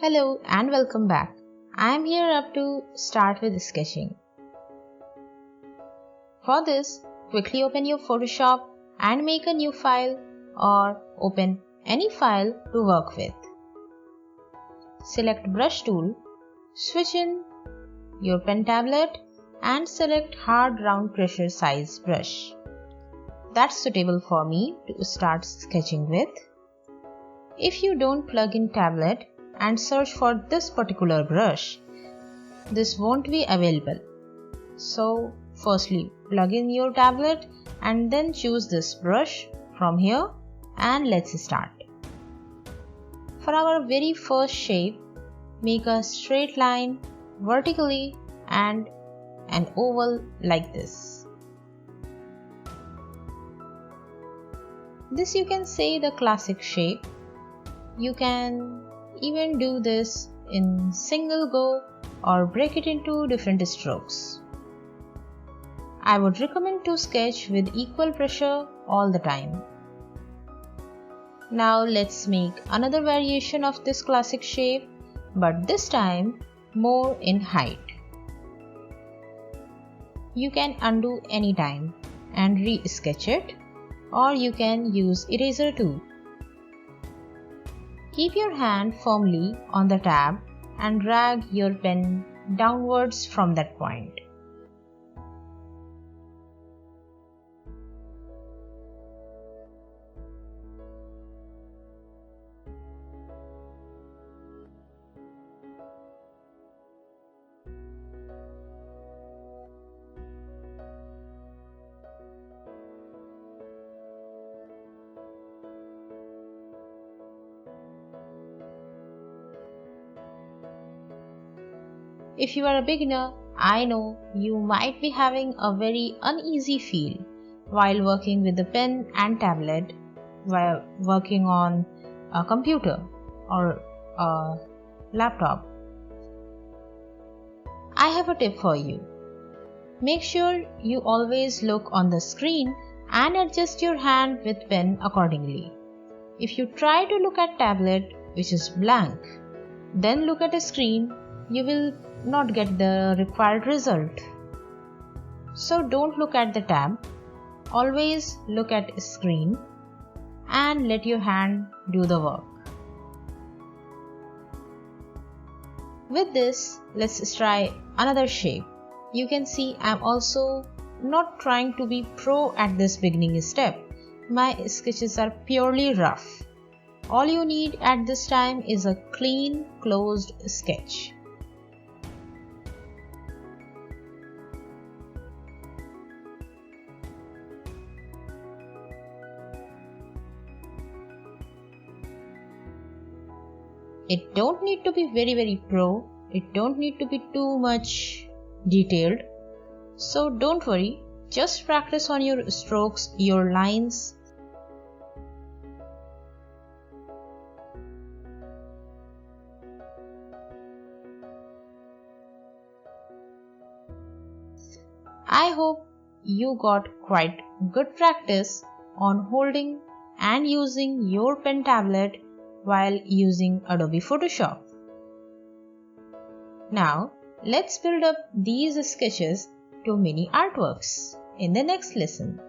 Hello and welcome back. I am here up to start with sketching. For this, quickly open your Photoshop and make a new file or open any file to work with. Select Brush tool, switch in your pen tablet and select hard round pressure size brush. That's suitable for me to start sketching with. If you don't plug in tablet and search for this particular brush, this won't be available. So firstly plug in your tablet and then choose this brush from here and let's start. For our very first shape, make a straight line vertically and an oval like this. This you can say the classic shape. You can even do this in single go or break it into different strokes. I would recommend to sketch with equal pressure all the time. Now let's make another variation of this classic shape, but this time more in height. You can undo anytime and re-sketch it, or you can use eraser tool. Keep your hand firmly on the tab and drag your pen downwards from that point. If you are a beginner, I know you might be having a very uneasy feel while working with the pen and tablet while working on a computer or a laptop. I have a tip for you. Make sure you always look on the screen and adjust your hand with pen accordingly. If you try to look at tablet which is blank, then look at a screen, you will not get the required result. So don't look at the tab, always look at screen and let your hand do the work. With this, let's try another shape. You can see I'm also not trying to be pro at this beginning step. My sketches are purely rough. All you need at this time is a clean, closed sketch. It don't need to be very pro, it don't need to be too much detailed. So don't worry, just practice on your strokes, your lines. I hope you got quite good practice on holding and using your pen tablet while using Adobe Photoshop. Now, let's build up these sketches to mini artworks in the next lesson.